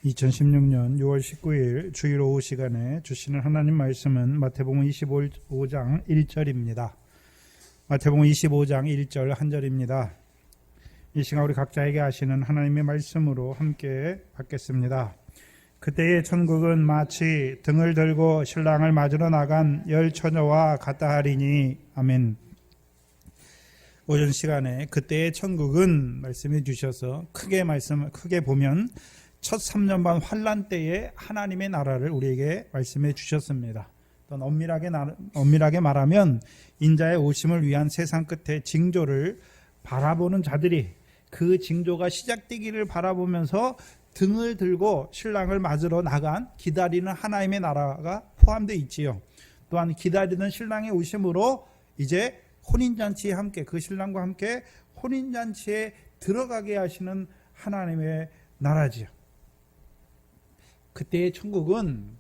2016년 6월 19일 주일 오후 시간에 주시는 하나님 말씀은 마태복음 25장 1절입니다. 마태복음 25장 1절 한 절입니다. 이 시간 우리 각자에게 하시는 하나님의 말씀으로 함께 받겠습니다. 그때의 천국은 마치 등을 들고 신랑을 맞으러 나간 열 처녀와 같다 하리니. 아멘. 오전 시간에 그때의 천국은 말씀해 주셔서 크게 보면 첫 3년 반 환란 때에 하나님의 나라를 우리에게 말씀해 주셨습니다. 또 엄밀하게 말하면 인자의 오심을 위한 세상 끝의 징조를 바라보는 자들이 그 징조가 시작되기를 바라보면서 등을 들고 신랑을 맞으러 나간 기다리는 하나님의 나라가 포함되어 있지요. 또한 기다리는 신랑의 오심으로 이제 혼인잔치에 함께 그 신랑과 함께 혼인잔치에 들어가게 하시는 하나님의 나라지요. 그때의 천국은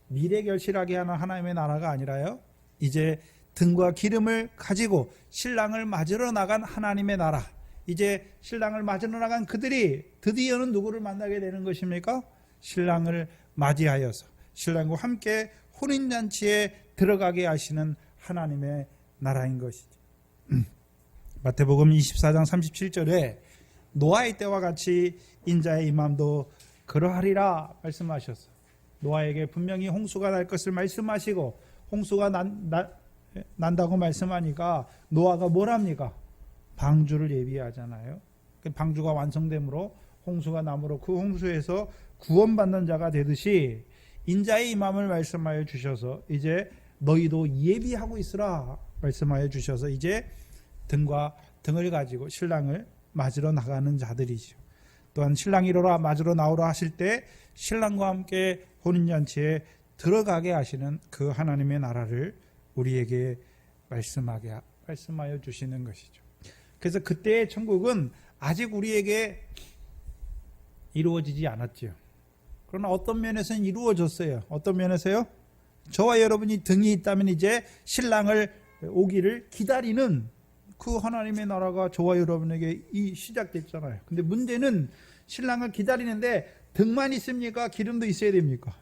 미래 결실하게 하는 하나님의 나라가 아니라요, 이제 등과 기름을 가지고 신랑을 맞으러 나간 하나님의 나라. 이제 신랑을 맞으러 나간 그들이 드디어는 누구를 만나게 되는 것입니까? 신랑을 맞이하여서 신랑과 함께 혼인잔치에 들어가게 하시는 하나님의 나라인 것이죠. 마태복음 24장 37절에 노아의 때와 같이 인자의 임함도 그러하리라 말씀하셨어. 노아에게 분명히 홍수가 날 것을 말씀하시고 홍수가 난다고 말씀하니까 노아가 뭘 합니까? 방주를 예비하잖아요. 방주가 완성됨으로 홍수가 남으로 그 홍수에서 구원받는 자가 되듯이 인자의 임함을 말씀하여 주셔서 이제 너희도 예비하고 있으라 말씀하여 주셔서 이제 등을 가지고 신랑을 맞으러 나가는 자들이죠. 또한 신랑이 이로라 맞으러 나오라 하실 때 신랑과 함께 혼인잔치에 들어가게 하시는 그 하나님의 나라를 우리에게 말씀하여 주시는 것이죠. 그래서 그때의 천국은 아직 우리에게 이루어지지 않았죠. 그러나 어떤 면에서는 이루어졌어요. 어떤 면에서요? 저와 여러분이 등이 있다면 이제 신랑을 오기를 기다리는 그 하나님의 나라가 저와 여러분에게 시작됐잖아요. 근데 문제는 신랑을 기다리는데 등만 있습니까? 기름도 있어야 됩니까?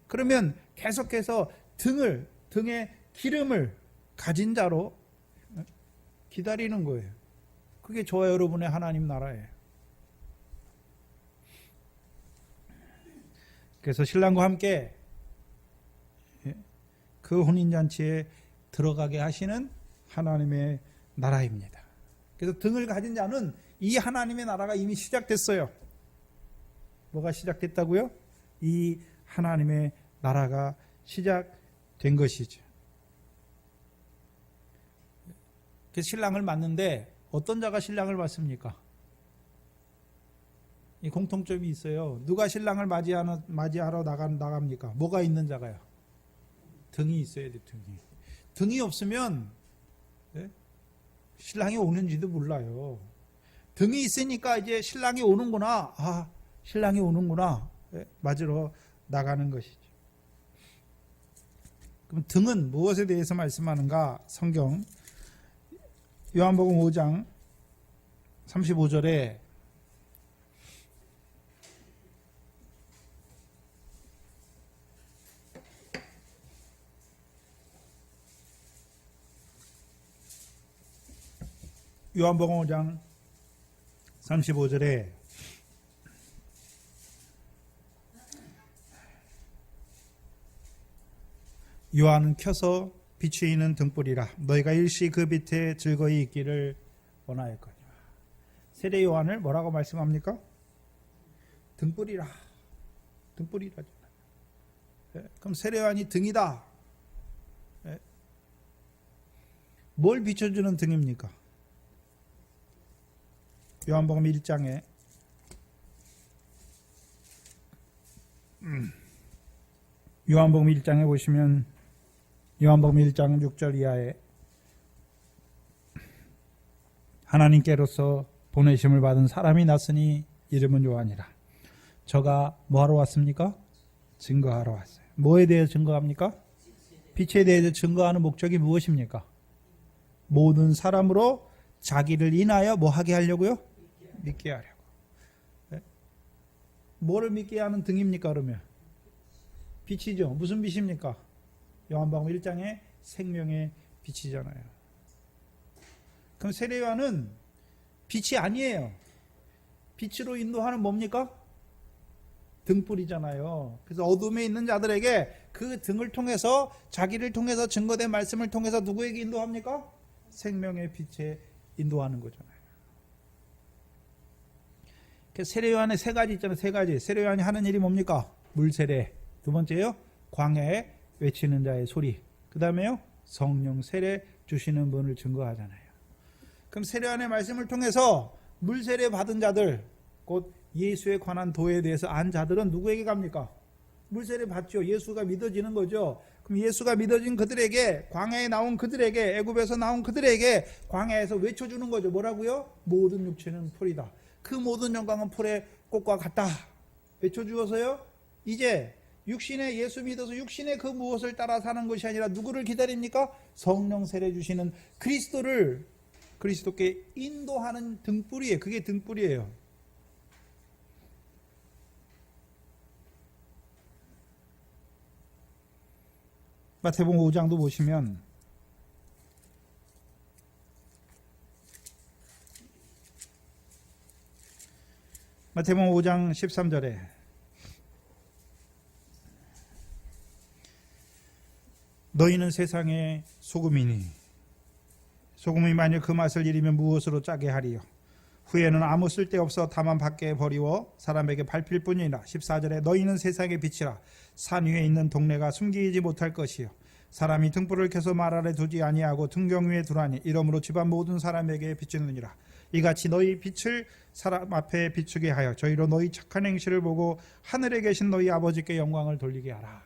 그러면 계속해서 등에 기름을 가진 자로 기다리는 거예요. 그게 저와 여러분의 하나님 나라예요. 그래서 신랑과 함께 그 혼인잔치에 들어가게 하시는 하나님의 나라입니다. 그래서 등을 가진 자는 이 하나님의 나라가 이미 시작됐어요. 뭐가 시작됐다고요? 이 하나님의 나라가 시작된 것이죠. 그래서 신랑을 맞는데 어떤 자가 신랑을 맞습니까? 이 공통점이 있어요. 누가 신랑을 맞이하러 나갑니까? 뭐가 있는 자가요? 등이 있어야 돼. 등이 없으면 신랑이 오는지도 몰라요. 등이 있으니까 이제 신랑이 오는구나. 신랑이 오는구나. 맞으러 나가는 것이죠. 그럼 등은 무엇에 대해서 말씀하는가? 성경 요한복음 5장 35절에 요한복음 5장 35절에 요한은 켜서 비추이는 등불이라 너희가 일시 그 빛에 즐거이 있기를 원하였거니와. 세례 요한을 뭐라고 말씀합니까? 등불이라. 등불이라잖아요. 그럼 세례 요한이 등이다. 뭘 비춰주는 등입니까? 요한복음 1장에 요한복음 1장에 보시면 요한복음 1장 6절 이하에 하나님께로서 보내심을 받은 사람이 났으니 이름은 요한이라. 저가 뭐하러 왔습니까? 증거하러 왔어요. 뭐에 대해 증거합니까? 빛에 대해서 증거하는 목적이 무엇입니까? 모든 사람으로 자기를 인하여 뭐 하게 하려고요? 믿게 하려고. 뭐를 믿게 하는 등입니까? 그러면 빛이죠. 무슨 빛입니까? 요한복음 1장의 생명의 빛이잖아요. 그럼 세례요한은 빛이 아니에요. 빛으로 인도하는 뭡니까? 등불이잖아요. 그래서 어둠에 있는 자들에게 그 등을 통해서, 자기를 통해서, 증거된 말씀을 통해서 누구에게 인도합니까? 생명의 빛에 인도하는 거잖아요. 세례요한의 세 가지 있잖아요. 세 가지. 세례요한이 하는 일이 뭡니까? 물세례. 두 번째요, 광야에 외치는 자의 소리. 그 다음에요, 성령 세례 주시는 분을 증거하잖아요. 그럼 세례요한의 말씀을 통해서 물세례 받은 자들, 곧 예수에 관한 도에 대해서 안 자들은 누구에게 갑니까? 물세례 받죠. 예수가 믿어지는 거죠. 그럼 예수가 믿어진 그들에게, 광야에 나온 그들에게, 애굽에서 나온 그들에게 광야에서 외쳐주는 거죠. 뭐라고요? 모든 육체는 풀이다. 그 모든 영광은 풀의 꽃과 같다. 외쳐주어서요, 이제 육신의, 예수 믿어서 육신의 그 무엇을 따라 사는 것이 아니라 누구를 기다립니까? 성령 세례 주시는 그리스도를, 그리스도께 인도하는 등불이에요. 그게 등불이에요. 마태복음 5장도 보시면 마태복음 5장 13절에 너희는 세상의 소금이니 소금이 만일 그 맛을 잃으면 무엇으로 짜게 하리요? 후에는 아무 쓸데없어 다만 밖에 버리워 사람에게 밟힐 뿐이라. 14절에 너희는 세상의 빛이라. 산 위에 있는 동네가 숨기지 못할 것이요 사람이 등불을 켜서 말 아래 두지 아니하고 등경 위에 두라니 이러므로 집안 모든 사람에게 비추느니라. 이같이 너희 빛을 사람 앞에 비추게 하여 저희로 너희 착한 행실을 보고 하늘에 계신 너희 아버지께 영광을 돌리게 하라.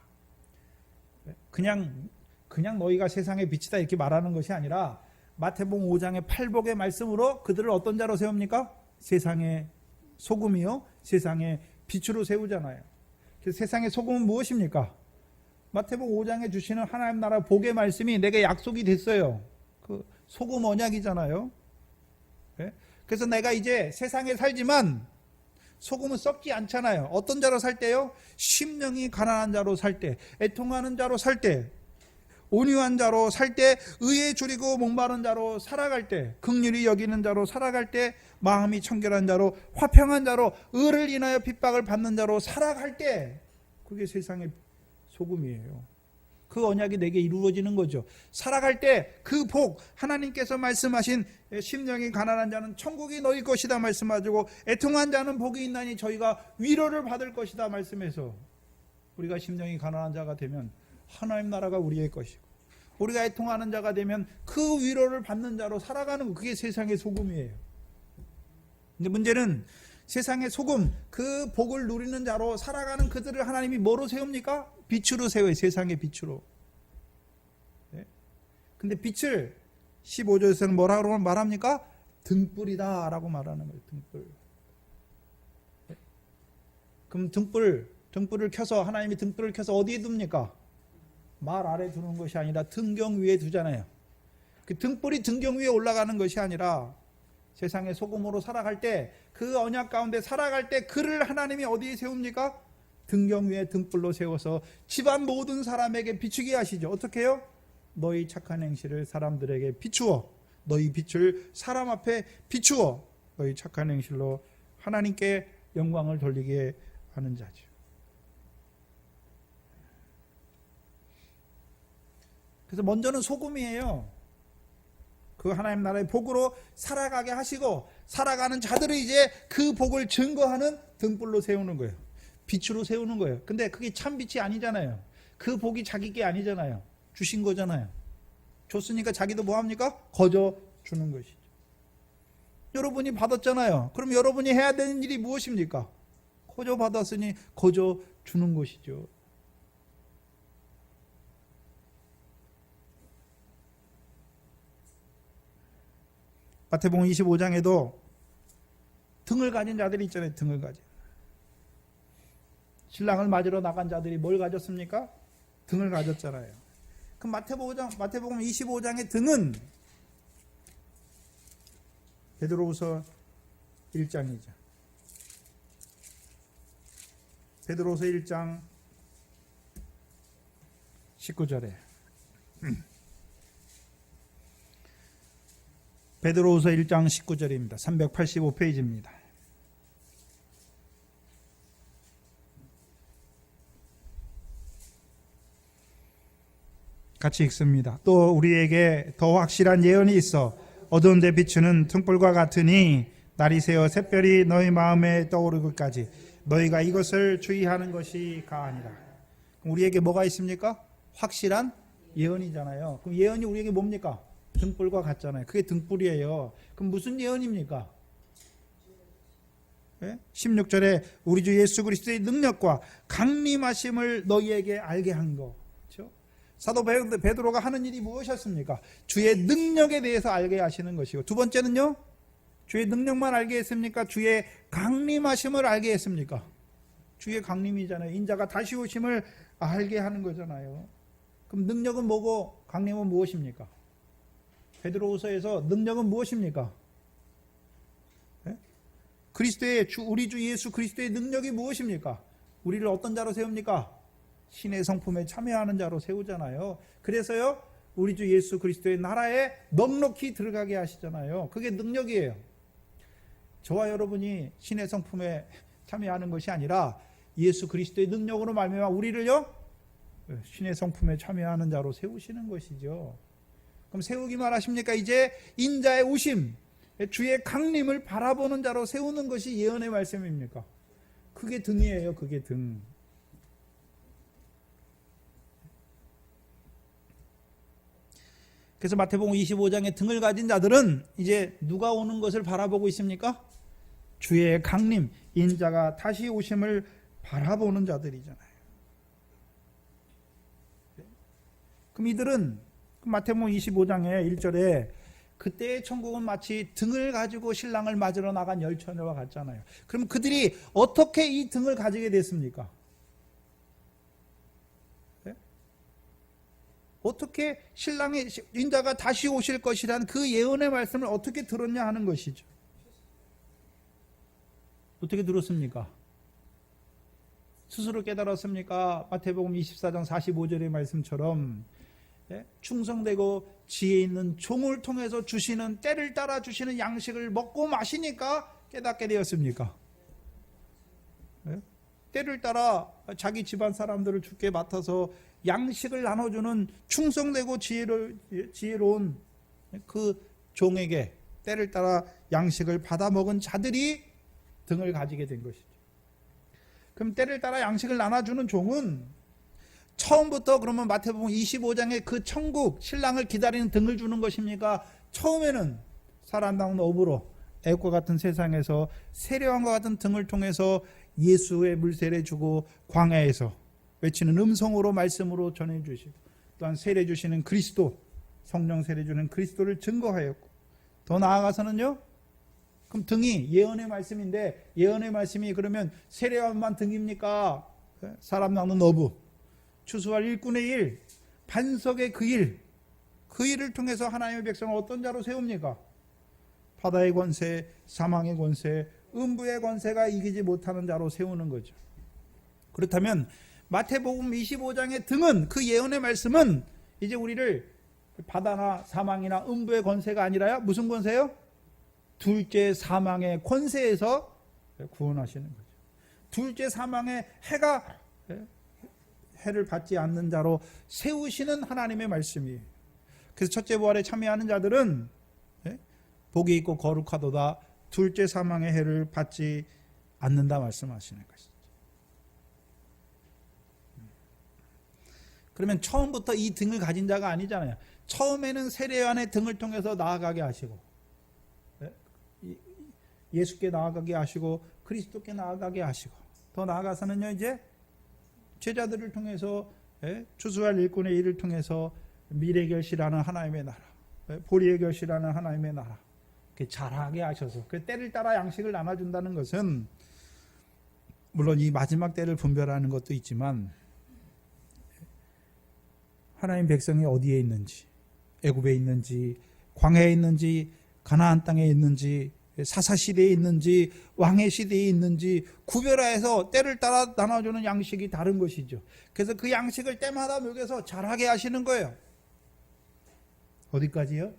그냥 너희가 세상의 빛이다 이렇게 말하는 것이 아니라 마태복음 5장의 팔복의 말씀으로 그들을 어떤 자로 세웁니까? 세상의 소금이요, 세상의 빛으로 세우잖아요. 그래서 세상의 소금은 무엇입니까? 마태복음 5장에 주시는 하나님 나라 복의 말씀이 내게 약속이 됐어요. 그 소금 언약이잖아요. 네? 그래서 내가 이제 세상에 살지만 소금은 썩지 않잖아요. 어떤 자로 살 때요? 심령이 가난한 자로 살 때, 애통하는 자로 살 때, 온유한 자로 살 때, 의에 줄이고 목마른 자로 살아갈 때, 긍휼히 여기는 자로 살아갈 때, 마음이 청결한 자로, 화평한 자로, 의를 인하여 핍박을 받는 자로 살아갈 때, 그게 세상의 소금이에요. 그 언약이 내게 이루어지는 거죠. 살아갈 때 그 복, 하나님께서 말씀하신 심령이 가난한 자는 천국이 너희 것이다 말씀하시고 애통한 자는 복이 있나니 저희가 위로를 받을 것이다 말씀해서 우리가 심령이 가난한 자가 되면 하나님 나라가 우리의 것이고 우리가 애통하는 자가 되면 그 위로를 받는 자로 살아가는 거, 그게 세상의 소금이에요. 근데 문제는 세상의 소금, 그 복을 누리는 자로 살아가는 그들을 하나님이 뭐로 세웁니까? 빛으로 세워요. 세상의 빛으로. 네? 근데 빛을 15절에서는 뭐라고 말합니까? 등불이다 라고 말하는 거예요. 등불. 네? 그럼 등불을 켜서, 하나님이 등불을 켜서 어디에 둡니까? 말 아래 두는 것이 아니라 등경 위에 두잖아요. 그 등불이 등경 위에 올라가는 것이 아니라 세상의 소금으로 살아갈 때, 그 언약 가운데 살아갈 때 그를 하나님이 어디에 세웁니까? 등경 위에 등불로 세워서 집안 모든 사람에게 비추게 하시죠. 어떻게 해요? 너희 착한 행실을 사람들에게 비추어, 너희 빛을 사람 앞에 비추어 너희 착한 행실로 하나님께 영광을 돌리게 하는 자죠. 그래서 먼저는 소금이에요. 그 하나님 나라의 복으로 살아가게 하시고 살아가는 자들을 이제 그 복을 증거하는 등불로 세우는 거예요. 빛으로 세우는 거예요. 근데 그게 참 빛이 아니잖아요. 그 복이 자기 게 아니잖아요. 주신 거잖아요. 줬으니까 자기도 뭐합니까? 거저 주는 것이죠. 여러분이 받았잖아요. 그럼 여러분이 해야 되는 일이 무엇입니까? 거저 받았으니 거저 주는 것이죠. 마태복음 25장에도 등을 가진 자들이 있잖아요. 등을 가진. 신랑을 맞으러 나간 자들이 뭘 가졌습니까? 등을 가졌잖아요. 그럼 마태복음 25장의 등은 베드로후서 1장이죠. 베드로서 1장 19절에 베드로서 1장 19절입니다. 385페이지입니다. 같이 읽습니다. 또 우리에게 더 확실한 예언이 있어 어두운 데 비추는 등불과 같으니 날이 새어 샛별이 너희 마음에 떠오르기까지 너희가 이것을 주의하는 것이 가아니라. 우리에게 뭐가 있습니까? 확실한 예언이잖아요. 그럼 예언이 우리에게 뭡니까? 등불과 같잖아요. 그게 등불이에요. 그럼 무슨 예언입니까? 16절에 우리 주 예수 그리스도의 능력과 강림하심을 너희에게 알게 한 거. 그렇죠? 사도 베드로가 하는 일이 무엇이었습니까? 주의 능력에 대해서 알게 하시는 것이고, 두 번째는요, 주의 능력만 알게 했습니까? 주의 강림하심을 알게 했습니까? 주의 강림이잖아요. 인자가 다시 오심을 알게 하는 거잖아요. 그럼 능력은 뭐고 강림은 무엇입니까? 베드로후서에서 능력은 무엇입니까? 네? 그리스도의 우리 주 예수 그리스도의 능력이 무엇입니까? 우리를 어떤 자로 세웁니까? 신의 성품에 참여하는 자로 세우잖아요. 그래서요, 우리 주 예수 그리스도의 나라에 넉넉히 들어가게 하시잖아요. 그게 능력이에요. 저와 여러분이 신의 성품에 참여하는 것이 아니라 예수 그리스도의 능력으로 말미암아 우리를요, 신의 성품에 참여하는 자로 세우시는 것이죠. 그럼 세우기만 하십니까? 이제 인자의 오심, 주의 강림을 바라보는 자로 세우는 것이 예언의 말씀입니까? 그게 등이에요. 그게 등. 그래서 마태복음 25장의 등을 가진 자들은 이제 누가 오는 것을 바라보고 있습니까? 주의 강림, 인자가 다시 오심을 바라보는 자들이잖아요. 그럼 이들은 마태복음 25장의 1절에 그때의 천국은 마치 등을 가지고 신랑을 맞으러 나간 열처녀와 같잖아요. 그럼 그들이 어떻게 이 등을 가지게 됐습니까? 네? 어떻게 신랑의 인자가 다시 오실 것이란 그 예언의 말씀을 어떻게 들었냐 하는 것이죠. 어떻게 들었습니까? 스스로 깨달았습니까? 마태복음 24장 45절의 말씀처럼 충성되고 지혜 있는 종을 통해서 주시는, 때를 따라 주시는 양식을 먹고 마시니까 깨닫게 되었습니까? 때를 따라 자기 집안 사람들을 주께 맡아서 양식을 나눠주는 충성되고 지혜로운 그 종에게 때를 따라 양식을 받아 먹은 자들이 등을 가지게 된 것이죠. 그럼 때를 따라 양식을 나눠주는 종은 처음부터 그러면 마태복음 25장의 그 천국 신랑을 기다리는 등을 주는 것입니까? 처음에는 사람다운 업으로 애국과 같은 세상에서 세례왕과 같은 등을 통해서 예수의 물세례 주고 광야에서 외치는 음성으로 말씀으로 전해주시고, 또한 세례 주시는 그리스도, 성령 세례 주는 그리스도를 증거하였고, 더 나아가서는요, 그럼 등이 예언의 말씀인데, 예언의 말씀이 그러면 세례왕만 등입니까? 사람 낳는 어부, 추수할 일꾼의 일, 반석의 그 일, 그 일을 통해서 하나님의 백성을 어떤 자로 세웁니까? 바다의 권세, 사망의 권세, 음부의 권세가 이기지 못하는 자로 세우는 거죠. 그렇다면 마태복음 25장의 등은, 그 예언의 말씀은 이제 우리를 바다나 사망이나 음부의 권세가 아니라요, 무슨 권세요? 둘째 사망의 권세에서 구원하시는 거죠. 둘째 사망의 해를 받지 않는 자로 세우시는 하나님의 말씀이에요. 그래서 첫째 부활에 참여하는 자들은 복이 있고 거룩하도다, 둘째 사망의 해를 받지 않는다 말씀하시는 것이죠. 그러면 처음부터 이 등을 가진 자가 아니잖아요. 처음에는 세례요한의 등을 통해서 나아가게 하시고, 예수께 나아가게 하시고, 그리스도께 나아가게 하시고, 더 나아가서는요, 이제 제자들을 통해서, 추수할 일꾼의 일을 통해서 미래결실하는 하나님의 나라, 보리의결실하는 하나님의 나라 자라게 하셔서 그 때를 따라 양식을 나눠준다는 것은, 물론 이 마지막 때를 분별하는 것도 있지만, 하나님 백성이 어디에 있는지, 애굽에 있는지, 광야에 있는지, 가나안 땅에 있는지, 사사시대에 있는지 왕의 시대에 있는지 구별해서 때를 따라 나눠주는 양식이 다른 것이죠. 그래서 그 양식을 때마다 먹여서 자라게 하시는 거예요. 어디까지요?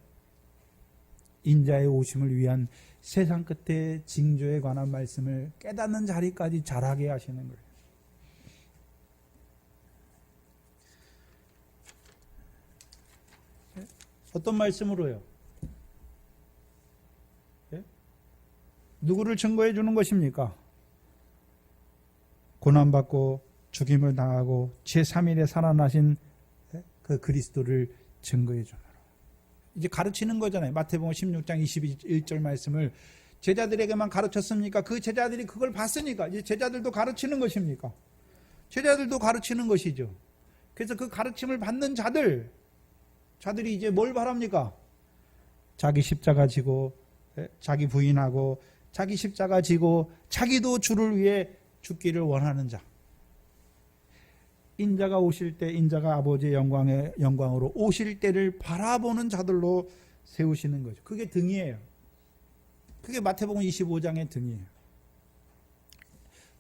인자의 오심을 위한 세상 끝의 징조에 관한 말씀을 깨닫는 자리까지 자라게 하시는 거예요. 어떤 말씀으로요? 누구를 증거해 주는 것입니까? 고난받고 죽임을 당하고 제3일에 살아나신 그 그리스도를 증거해 주노라. 이제 가르치는 거잖아요. 마태복음 16장 21절 말씀을 제자들에게만 가르쳤습니까? 그 제자들이 그걸 봤으니까 이제 제자들도 가르치는 것입니까? 제자들도 가르치는 것이죠. 그래서 그 가르침을 받는 자들이 이제 뭘 바랍니까? 자기 십자가 지고 자기 부인하고 자기 십자가 지고 자기도 주를 위해 죽기를 원하는 자. 인자가 오실 때 인자가 아버지의 영광으로 오실 때를 바라보는 자들로 세우시는 거죠. 그게 등이에요. 그게 마태복음 25장의 등이에요.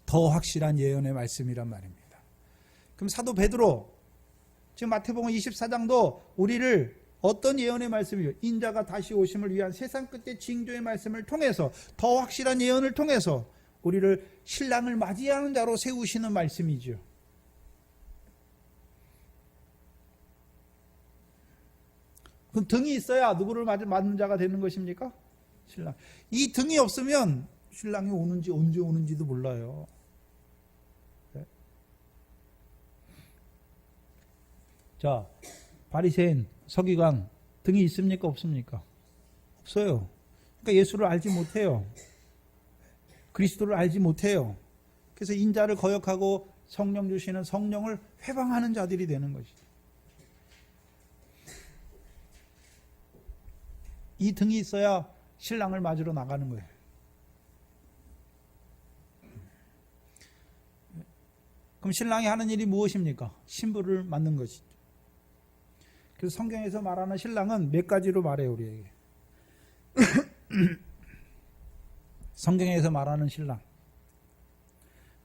더 확실한 예언의 말씀이란 말입니다. 그럼 사도 베드로 지금 마태복음 24장도 우리를 어떤 예언의 말씀이요? 인자가 다시 오심을 위한 세상 끝의 징조의 말씀을 통해서 더 확실한 예언을 통해서 우리를 신랑을 맞이하는 자로 세우시는 말씀이죠. 그 등이 있어야 누구를 맞는 자가 되는 것입니까? 신랑. 이 등이 없으면 신랑이 오는지 언제 오는지도 몰라요. 네? 자, 바리새인, 서기관 등이 있습니까? 없습니까? 없어요. 그러니까 예수를 알지 못해요. 그리스도를 알지 못해요. 그래서 인자를 거역하고 성령 주시는 성령을 회방하는 자들이 되는 것이죠. 이 등이 있어야 신랑을 맞으러 나가는 거예요. 그럼 신랑이 하는 일이 무엇입니까? 신부를 맞는 것이죠. 그래서 성경에서 말하는 신랑은 몇 가지로 말해요, 우리에게. 성경에서 말하는 신랑.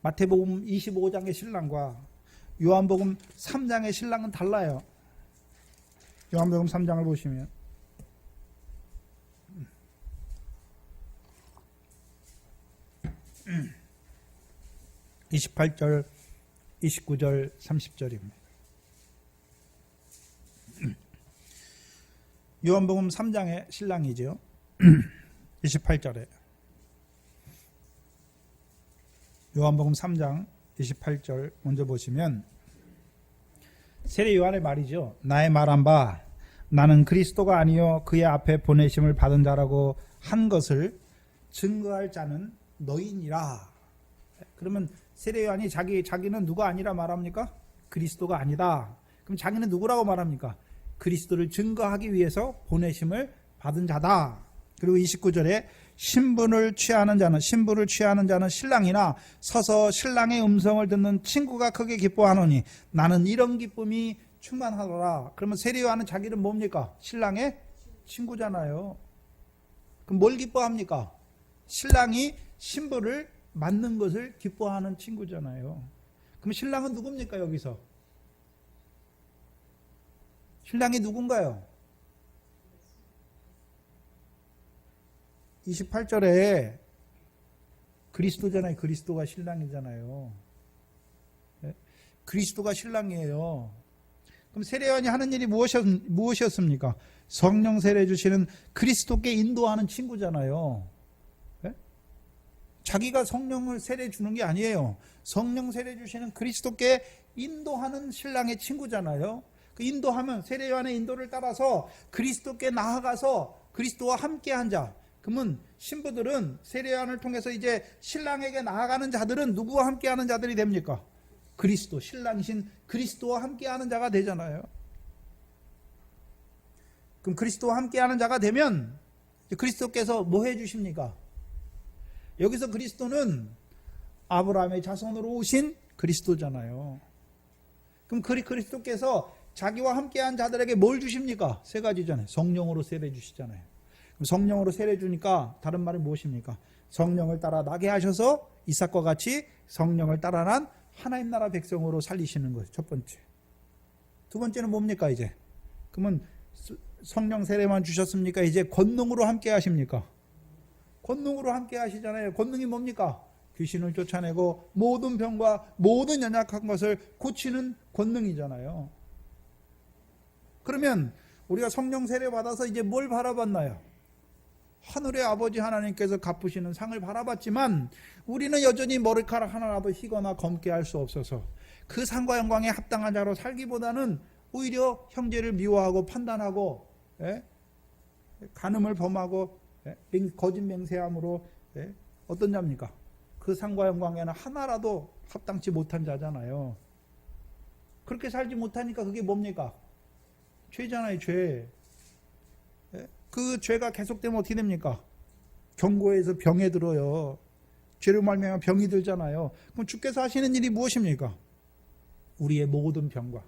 마태복음 25장의 신랑과 요한복음 3장의 신랑은 달라요. 요한복음 3장을 보시면 28절, 29절, 30절입니다. 요한복음 3장의 신랑이죠. 28절에 요한복음 3장 28절 먼저 보시면 세례 요한의 말이죠. 나의 말한 바 나는 그리스도가 아니요 그의 앞에 보내심을 받은 자라고 한 것을 증거할 자는 너희니라. 그러면 세례 요한이 자기는 누가 아니라 말합니까? 그리스도가 아니다. 그럼 자기는 누구라고 말합니까? 그리스도를 증거하기 위해서 보내심을 받은 자다. 그리고 29절에 신부를 취하는 자는 신랑이나 서서 신랑의 음성을 듣는 친구가 크게 기뻐하노니 나는 이런 기쁨이 충만하더라. 그러면 세례 요한은 자기는 뭡니까? 신랑의 친구잖아요. 그럼 뭘 기뻐합니까? 신랑이 신부를 맞는 것을 기뻐하는 친구잖아요. 그럼 신랑은 누굽니까 여기서? 신랑이 누군가요? 28절에 그리스도잖아요. 그리스도가 신랑이잖아요. 네? 그리스도가 신랑이에요. 그럼 세례요한이 하는 일이 무엇이었습니까? 성령 세례 주시는 그리스도께 인도하는 친구잖아요. 네? 자기가 성령을 세례 주는 게 아니에요. 성령 세례 주시는 그리스도께 인도하는 신랑의 친구잖아요. 그 인도하면 세례요한의 인도를 따라서 그리스도께 나아가서 그리스도와 함께한 자. 그러면 신부들은 세례요한을 통해서 이제 신랑에게 나아가는 자들은 누구와 함께하는 자들이 됩니까? 그리스도, 신랑이신 그리스도와 함께하는 자가 되잖아요. 그럼 그리스도와 함께하는 자가 되면 그리스도께서 뭐 해주십니까? 여기서 그리스도는 아브라함의 자손으로 오신 그리스도잖아요. 그럼 그리스도께서 자기와 함께한 자들에게 뭘 주십니까? 세 가지잖아요. 성령으로 세례 주시잖아요. 성령으로 세례 주니까 다른 말이 무엇입니까? 성령을 따라 나게 하셔서 이삭과 같이 성령을 따라 난 하나님 나라 백성으로 살리시는 거예요. 첫 번째. 두 번째는 뭡니까 이제? 그러면 성령 세례만 주셨습니까? 이제 권능으로 함께 하십니까? 권능으로 함께 하시잖아요. 권능이 뭡니까? 귀신을 쫓아내고 모든 병과 모든 연약한 것을 고치는 권능이잖아요. 그러면 우리가 성령 세례 받아서 이제 뭘 바라봤나요? 하늘의 아버지 하나님께서 갚으시는 상을 바라봤지만 우리는 여전히 머리카락 하나라도 희거나 검게 할 수 없어서 그 상과 영광에 합당한 자로 살기보다는 오히려 형제를 미워하고 판단하고 간음을 범하고 거짓 맹세함으로 어떤 자입니까? 그 상과 영광에는 하나라도 합당치 못한 자잖아요. 그렇게 살지 못하니까 그게 뭡니까? 죄잖아요, 죄. 그 죄가 계속되면 어떻게 됩니까? 경고에서 병에 들어요. 죄로 말미암아 병이 들잖아요. 그럼 주께서 하시는 일이 무엇입니까? 우리의 모든 병과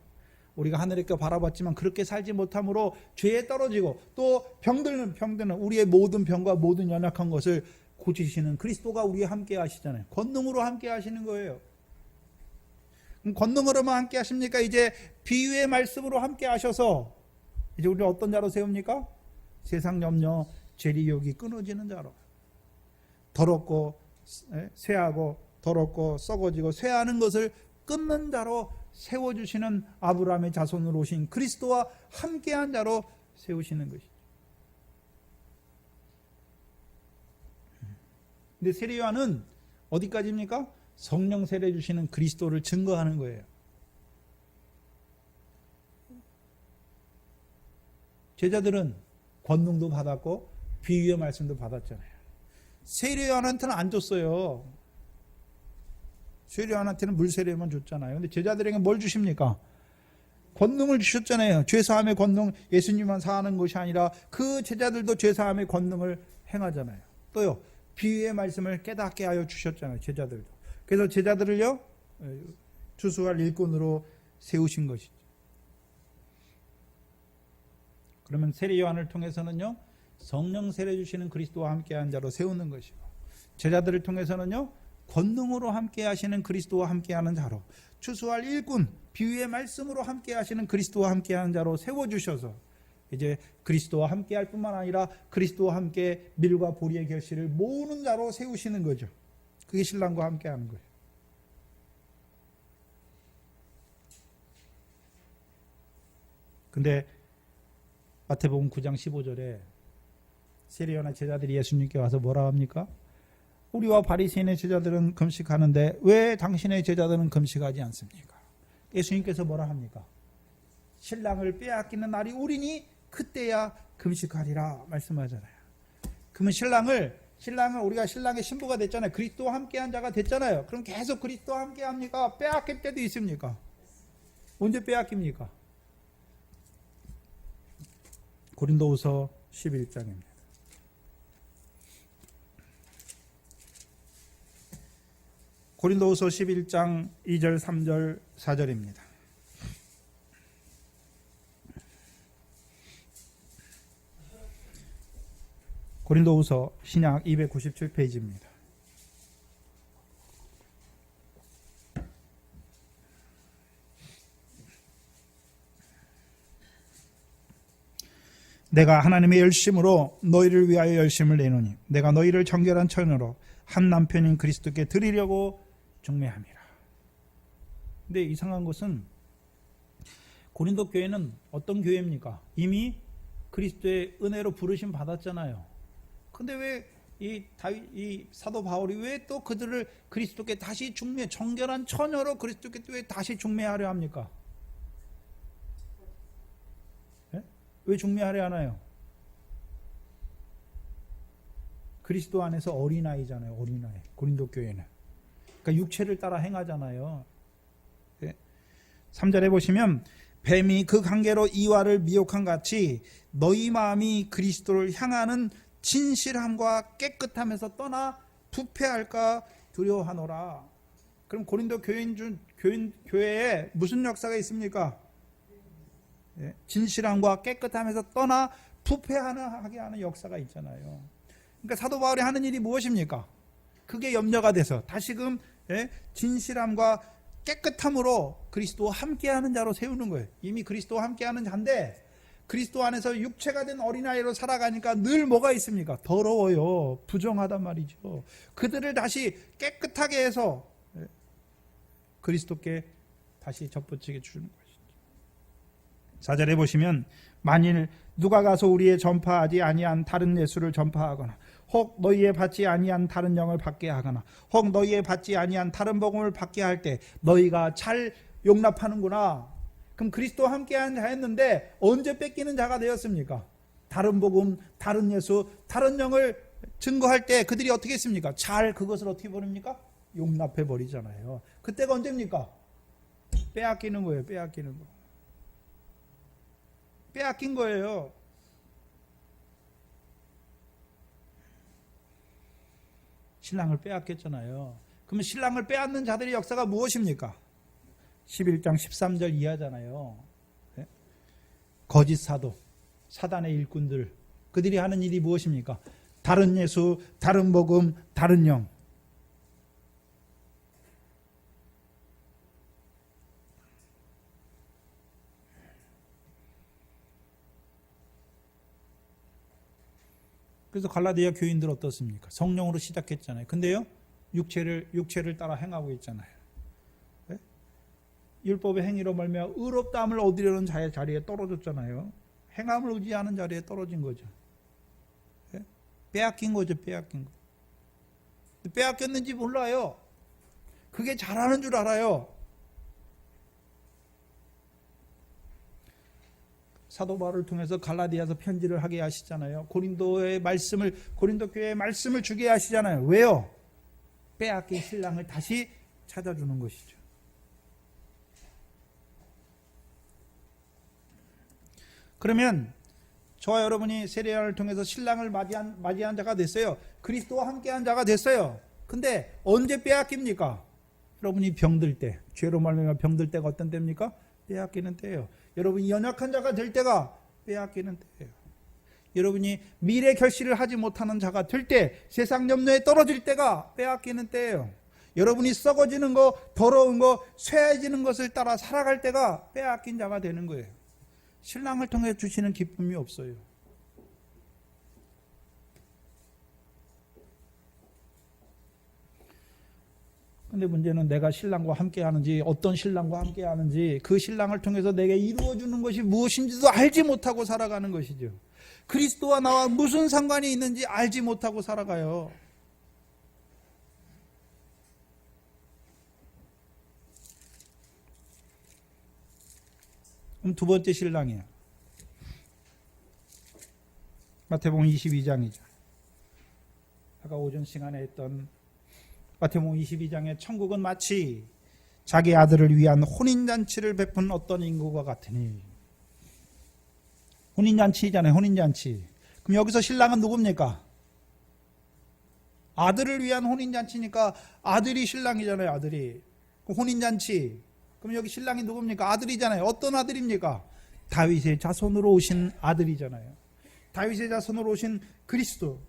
우리가 하늘의 거 바라봤지만 그렇게 살지 못함으로 죄에 떨어지고 또 병들는 우리의 모든 병과 모든 연약한 것을 고치시는 그리스도가 우리와 함께 하시잖아요. 권능으로 함께 하시는 거예요. 그럼 권능으로만 함께 하십니까? 이제 비유의 말씀으로 함께 하셔서 이제 우리를 어떤 자로 세웁니까? 세상 염려, 재리욕이 끊어지는 자로. 더럽고 쇠하고 더럽고 썩어지고 쇠하는 것을 끊는 자로 세워주시는 아브라함의 자손으로 오신 그리스도와 함께한 자로 세우시는 것이죠. 근데 세례요한은 어디까지입니까? 성령 세례 주시는 그리스도를 증거하는 거예요. 제자들은 권능도 받았고 비유의 말씀도 받았잖아요. 세례요한한테는 안 줬어요. 세례요한한테는 물세례만 줬잖아요. 근데 제자들에게 뭘 주십니까? 권능을 주셨잖아요. 죄사함의 권능, 예수님만 사하는 것이 아니라 그 제자들도 죄사함의 권능을 행하잖아요. 또요, 비유의 말씀을 깨닫게 하여 주셨잖아요. 제자들도. 그래서 제자들을요, 추수할 일꾼으로 세우신 것이죠. 그러면 세례 요한을 통해서는요, 성령 세례 주시는 그리스도와 함께한 자로 세우는 것이고, 제자들을 통해서는요, 권능으로 함께 하시는 그리스도와 함께하는 자로, 추수할 일꾼, 비유의 말씀으로 함께 하시는 그리스도와 함께하는 자로 세워주셔서 이제 그리스도와 함께할 뿐만 아니라 그리스도와 함께 밀과 보리의 결실을 모으는 자로 세우시는 거죠. 그게 신랑과 함께하는 거예요. 근데 마태복음 9장 15절에 세례요한의 제자들이 예수님께 와서 뭐라 합니까? 우리와 바리새인의 제자들은 금식하는데 왜 당신의 제자들은 금식하지 않습니까? 예수님께서 뭐라 합니까? 신랑을 빼앗기는 날이 오리니 그때야 금식하리라 말씀하잖아요. 그러면 신랑을 우리가 신랑의 신부가 됐잖아요. 그리스도와 함께한 자가 됐잖아요. 그럼 계속 그리스도와 함께합니까? 빼앗길 때도 있습니까? 언제 빼앗깁니까? 고린도후서 11장입니다. 고린도후서 11장 2절, 3절, 4절입니다. 고린도후서 신약 297페이지입니다. 내가 하나님의 열심으로 너희를 위하여 열심을 내노니 내가 너희를 정결한 처녀로 한 남편인 그리스도께 드리려고 중매함이라. 근데 이상한 것은 고린도 교회는 어떤 교회입니까? 이미 그리스도의 은혜로 부르심 받았잖아요. 근데 왜 이 사도 바울이 왜 또 그들을 그리스도께 다시 정결한 처녀로 그리스도께 왜 다시 중매하려 합니까? 네? 왜 중매하려 하나요? 그리스도 안에서 어린아이잖아요. 어린아이. 고린도 교회는. 그러니까 육체를 따라 행하잖아요. 3절에 보시면 뱀이 그 관계로 이와를 미혹한 같이 너희 마음이 그리스도를 향하는 진실함과 깨끗함에서 떠나 부패할까 두려워하노라. 그럼 고린도 교회에 무슨 역사가 있습니까? 진실함과 깨끗함에서 떠나 부패하게 하는 역사가 있잖아요. 그러니까 사도 바울이 하는 일이 무엇입니까? 그게 염려가 돼서 다시금 진실함과 깨끗함으로 그리스도와 함께하는 자로 세우는 거예요. 이미 그리스도와 함께하는 자인데 그리스도 안에서 육체가 된 어린아이로 살아가니까 늘 뭐가 있습니까? 더러워요. 부정하단 말이죠. 그들을 다시 깨끗하게 해서 그리스도께 다시 접붙이게 주는 것이죠. 4절에 보시면 만일 누가 가서 우리의 전파하지 아니한 다른 예수를 전파하거나 혹 너희의 받지 아니한 다른 영을 받게 하거나 혹 너희의 받지 아니한 다른 복음을 받게 할 때 너희가 잘 용납하는구나. 그럼 그리스도와 함께하는 자였는데 언제 뺏기는 자가 되었습니까? 다른 복음, 다른 예수, 다른 영을 증거할 때 그들이 어떻게 했습니까? 잘 그것을 어떻게 버립니까? 용납해 버리잖아요. 그때가 언제입니까? 빼앗기는 거예요. 빼앗기는 거. 빼앗긴 거예요. 신랑을 빼앗겼잖아요. 그러면 신랑을 빼앗는 자들의 역사가 무엇입니까? 11장 13절 이하잖아요. 거짓 사도, 사단의 일꾼들, 그들이 하는 일이 무엇입니까? 다른 예수, 다른 복음, 다른 영. 그래서 갈라디아 교인들 어떻습니까? 성령으로 시작했잖아요. 근데요, 육체를 따라 행하고 있잖아요. 율법의 행위로 말미암아 의롭다함을 얻으려는 자의 자리에 떨어졌잖아요. 행함을 의지하는 자리에 떨어진 거죠. 빼앗긴 거죠. 빼앗긴 거. 빼앗겼는지 몰라요. 그게 잘하는 줄 알아요. 사도 바울을 통해서 갈라디아서 편지를 하게 하시잖아요. 고린도 교회의 말씀을 주게 하시잖아요. 왜요? 빼앗긴 신랑을 다시 찾아주는 것이죠. 그러면 저와 여러분이 세례요한을 통해서 신랑을 맞이한 자가 됐어요. 그리스도와 함께한 자가 됐어요. 근데 언제 빼앗깁니까? 여러분이 병들 때, 죄로 말미암아 병들 때가 어떤 때입니까? 빼앗기는 때예요. 여러분이 연약한 자가 될 때가 빼앗기는 때예요. 여러분이 미래 결실을 하지 못하는 자가 될 때, 세상 염려에 떨어질 때가 빼앗기는 때예요. 여러분이 썩어지는 거, 더러운 거, 쇠해지는 것을 따라 살아갈 때가 빼앗긴 자가 되는 거예요. 신랑을 통해 주시는 기쁨이 없어요. 근데 문제는 내가 신랑과 함께 하는지, 어떤 신랑과 함께 하는지, 그 신랑을 통해서 내게 이루어주는 것이 무엇인지도 알지 못하고 살아가는 것이죠. 그리스도와 나와 무슨 상관이 있는지 알지 못하고 살아가요. 그럼 두 번째 신랑이에요. 마태복음 22장이죠. 아까 오전 시간에 했던 마태복음 22장의 천국은 마치 자기 아들을 위한 혼인잔치를 베푼 어떤 인구가 같으니. 혼인잔치잖아요. 혼인잔치. 그럼 여기서 신랑은 누굽니까? 아들을 위한 혼인잔치니까 아들이 신랑이잖아요. 아들이. 혼인잔치. 그럼 여기 신랑이 누굽니까? 아들이잖아요. 어떤 아들입니까? 다윗의 자손으로 오신 아들이잖아요. 다윗의 자손으로 오신 그리스도.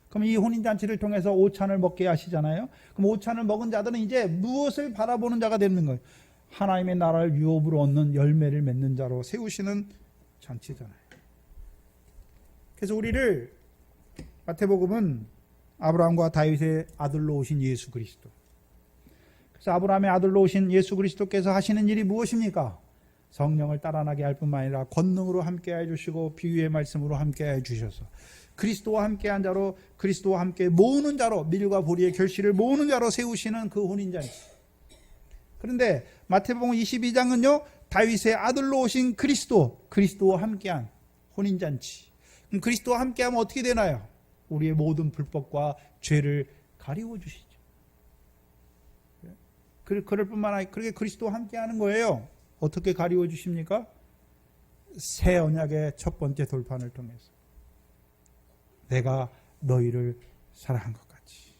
그럼 이 혼인잔치를 통해서 오찬을 먹게 하시잖아요. 그럼 오찬을 먹은 자들은 이제 무엇을 바라보는 자가 되는 거예요? 하나님의 나라를 유업으로 얻는 열매를 맺는 자로 세우시는 잔치잖아요. 그래서 우리를 마태복음은 아브라함과 다윗의 아들로 오신 예수 그리스도. 그래서 아브라함의 아들로 오신 예수 그리스도께서 하시는 일이 무엇입니까? 성령을 따라나게 할 뿐만 아니라 권능으로 함께해 주시고 비유의 말씀으로 함께해 주셔서 그리스도와 함께한 자로, 그리스도와 함께 모으는 자로, 밀과 보리의 결실을 모으는 자로 세우시는 그 혼인잔치. 그런데 마태복음 22장은요 다윗의 아들로 오신 그리스도와 함께한 혼인잔치. 그럼 그리스도와 함께하면 어떻게 되나요? 우리의 모든 불법과 죄를 가리워 주시죠. 그럴 뿐만 아니라 그렇게 그리스도와 함께하는 거예요. 어떻게 가리워 주십니까? 새 언약의 첫 번째 돌판을 통해서 내가 너희를 사랑한 것 같이.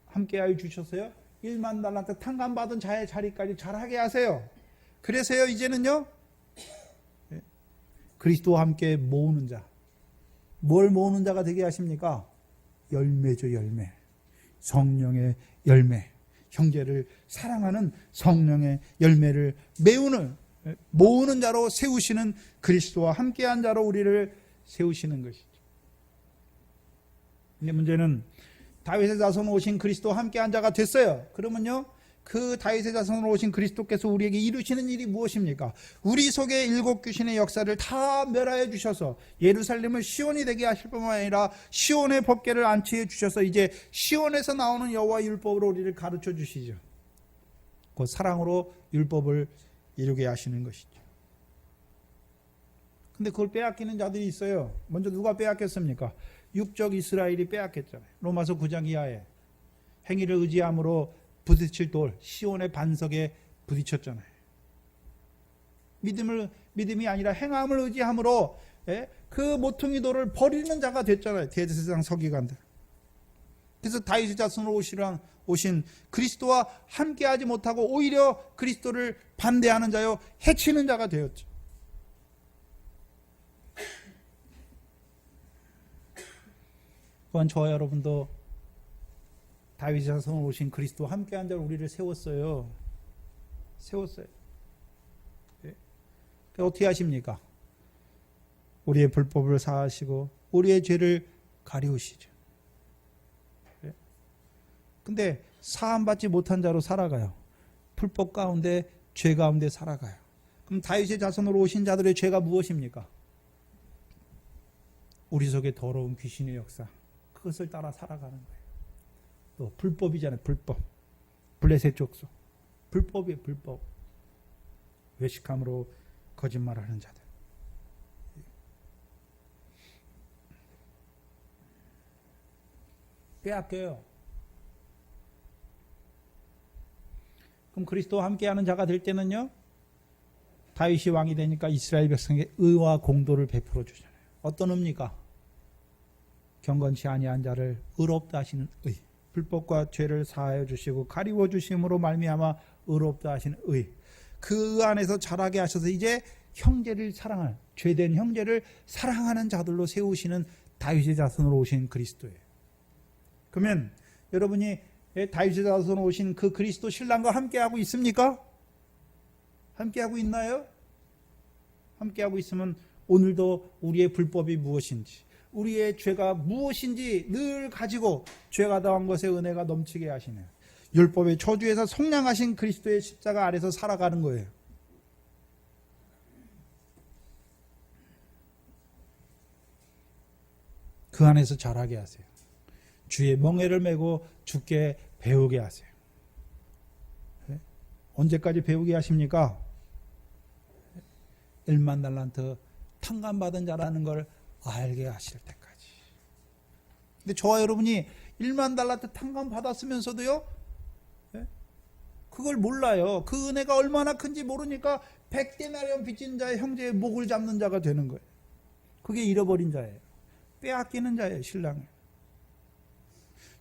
함께하여 주셨어요? 1만 달란트 탕감받은 자의 자리까지 잘하게 하세요. 그래서요 이제는요 그리스도와 함께 모으는 자. 뭘 모으는 자가 되게 하십니까? 열매죠, 열매. 성령의 열매. 형제를 사랑하는 성령의 열매를 모으는 자로 세우시는, 그리스도와 함께한 자로 우리를 세우시는 것이죠. 근데 문제는 다윗의 자손으로 오신 그리스도와 함께한 자가 됐어요. 그러면요 그 다윗의 자손으로 오신 그리스도께서 우리에게 이루시는 일이 무엇입니까? 우리 속에 7 귀신의 역사를 다 멸하여 주셔서 예루살렘을 시온이 되게 하실 뿐만 아니라 시온의 법궤를 안치해 주셔서 이제 시온에서 나오는 여호와 율법으로 우리를 가르쳐 주시죠. 그 사랑으로 율법을 이루게 하시는 것이죠. 근데 그걸 빼앗기는 자들이 있어요. 먼저 누가 빼앗겼습니까? 육적 이스라엘이 빼앗겼잖아요. 로마서 9장 이하에 행위를 의지함으로 부딪힐 돌, 시온의 반석에 부딪혔잖아요. 믿음이 아니라 행함을 의지함으로 그 모퉁이 돌을 버리는 자가 됐잖아요. 대제사장 서기관들. 그래서 다윗의 자손으로 오신 그리스도와 함께하지 못하고 오히려 그리스도를 반대하는 자요 해치는 자가 되었죠. 또한 저와 여러분도 다윗의 자손으로 오신 그리스도와 함께한 자로 우리를 세웠어요. 예. 어떻게 하십니까? 우리의 불법을 사하시고 우리의 죄를 가리우시죠. 예. 근데 사함받지 못한 자로 살아가요. 불법 가운데 죄 가운데 살아가요. 그럼 다윗의 자손으로 오신 자들의 죄가 무엇입니까? 우리 속에 더러운 귀신의 역사, 그것을 따라 살아가는 거예요. 또 불법이잖아요. 불법. 블레셋 족속. 불법이에요. 불법. 외식함으로 거짓말하는 자들. 빼앗겨요. 그럼 그리스도와 함께하는 자가 될 때는요, 다윗이 왕이 되니까 이스라엘 백성에게 의와 공도를 베풀어 주잖아요. 어떤 의입니까? 경건치 아니한 자를 의롭다 하시는 의. 불법과 죄를 사하여 주시고 가리워 주심으로 말미암아 의롭다 하시는 의. 그 안에서 자라게 하셔서 이제 형제를 사랑하는, 죄된 형제를 사랑하는 자들로 세우시는 다윗의 자손으로 오신 그리스도예요. 그러면 여러분이 다윗의 자손으로 오신 그 그리스도 신랑과 함께하고 있습니까? 함께하고 있나요? 함께하고 있으면 오늘도 우리의 불법이 무엇인지, 우리의 죄가 무엇인지 늘 가지고 죄가 더한 것에 은혜가 넘치게 하시네요. 율법의 저주에서 속량하신 그리스도의 십자가 아래서 살아가는 거예요. 그 안에서 자라게 하세요. 주의 멍에를 메고 주께 배우게 하세요. 언제까지 배우게 하십니까? 1만 달란트 탕감받은 자라는 걸 알게 하실 때까지. 근데 저와 여러분이 1만 달란트 탕감 받았으면서도요, 그걸 몰라요. 그 은혜가 얼마나 큰지 모르니까 100데나리온 빚진 자의 형제의 목을 잡는 자가 되는 거예요. 그게 잃어버린 자예요. 빼앗기는 자예요. 신랑을.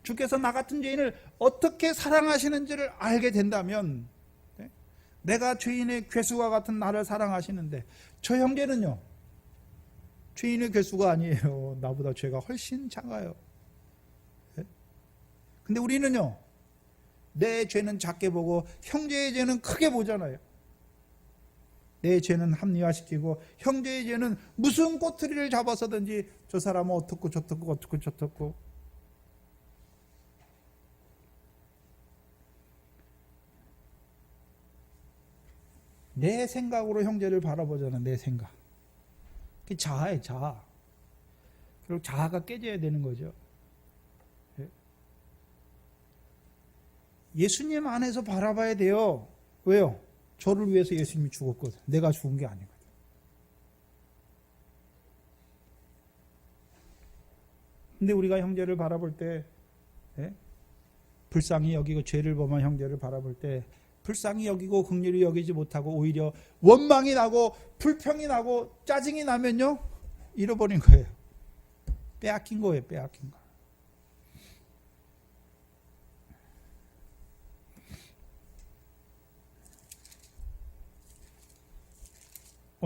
주께서 나 같은 죄인을 어떻게 사랑하시는지를 알게 된다면, 내가 죄인의 괴수와 같은 나를 사랑하시는데, 저 형제는요, 죄인의 괴수가 아니에요. 나보다 죄가 훨씬 작아요. 근데 우리는요, 내 죄는 작게 보고 형제의 죄는 크게 보잖아요. 내 죄는 합리화시키고 형제의 죄는 무슨 꼬투리를 잡아서든지 저 사람은 어떻고 저떻고 내 생각으로 형제를 바라보잖아. 내 생각. 그게 자아예요. 자아. 그리고 자아가 깨져야 되는 거죠. 예수님 안에서 바라봐야 돼요. 왜요? 저를 위해서 예수님이 죽었거든. 내가 죽은 게 아니거든. 근데 우리가 형제를 바라볼 때, 불쌍히 여기고 죄를 범한 형제를 바라볼 때 불쌍히 여기고 긍휼히 여기지 못하고 오히려 원망이 나고 불평이 나고 짜증이 나면요, 잃어버린 거예요. 빼앗긴 거예요. 빼앗긴 거.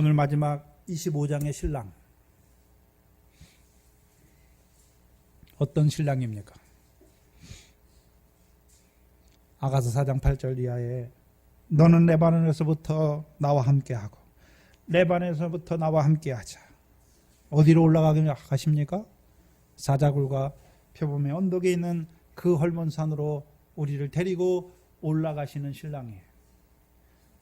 오늘 마지막 25장의 신랑. 어떤 신랑입니까? 아가서 4장 8절 이하에 너는 레바논에서부터 나와 함께하고 레바논에서부터 나와 함께하자. 어디로 올라가십니까? 사자굴과 표범의 언덕에 있는 그 헐몬산으로 우리를 데리고 올라가시는 신랑이에요.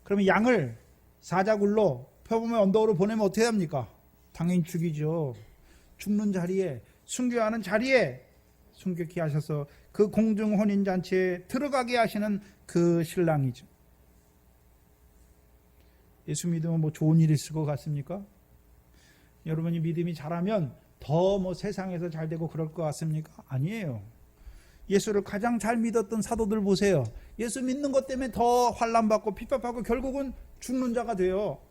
그러면 양을 사자굴로 표범의 언덕으로 보내면 어떻게 합니까? 당연히 죽이죠. 죽는 자리에, 순교하는 자리에 순교케 하셔서 그 공중 혼인잔치에 들어가게 하시는 그 신랑이죠. 예수 믿으면 뭐 좋은 일이 있을 것 같습니까? 여러분이 믿음이 잘하면 더 뭐 세상에서 잘 되고 그럴 것 같습니까? 아니에요. 예수를 가장 잘 믿었던 사도들 보세요. 예수 믿는 것 때문에 더 환난받고 핍박받고 결국은 죽는 자가 돼요.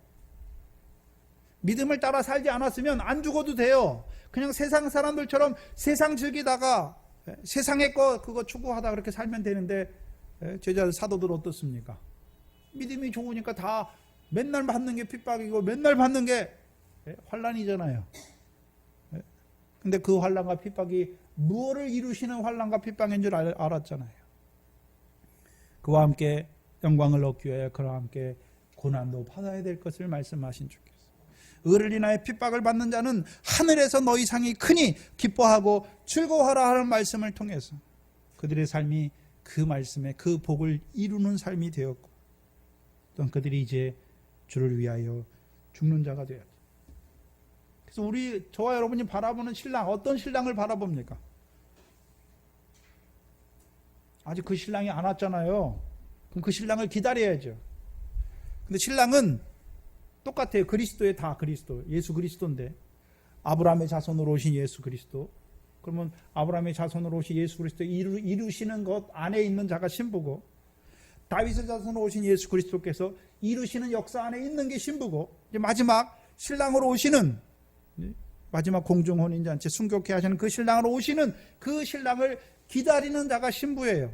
믿음을 따라 살지 않았으면 안 죽어도 돼요. 그냥 세상 사람들처럼 세상 즐기다가 세상의 거 그거 추구하다 그렇게 살면 되는데 제자들 사도들 어떻습니까? 믿음이 좋으니까 다 맨날 받는 게 핍박이고 맨날 받는 게 환난이잖아요. 근데 그 환난과 핍박이 무엇을 이루시는 환난과 핍박인 줄 알았잖아요. 그와 함께 영광을 얻기 위해 그와 함께 고난도 받아야 될 것을 말씀하신 주께서 의를 인하여 핍박을 받는 자는 하늘에서 너희 상이 크니 기뻐하고 즐거워하라 하는 말씀을 통해서 그들의 삶이 그 말씀에 그 복을 이루는 삶이 되었고 또한 그들이 이제 주를 위하여 죽는 자가 되었다. 그래서 저와 여러분이 바라보는 신랑, 어떤 신랑을 바라봅니까? 아직 그 신랑이 안 왔잖아요. 그럼 그 신랑을 기다려야죠. 근데 신랑은 똑같아요. 그리스도의 다 그리스도, 예수 그리스도인데 아브라함의 자손으로 오신 예수 그리스도. 그러면 아브라함의 자손으로 오신 예수 그리스도 이루시는 것 안에 있는 자가 신부고, 다윗의 자손으로 오신 예수 그리스도께서 이루시는 역사 안에 있는 게 신부고, 이제 마지막 신랑으로 오시는, 마지막 공중 혼인잔치 순교케 하시는 그 신랑으로 오시는 그 신랑을 기다리는 자가 신부예요.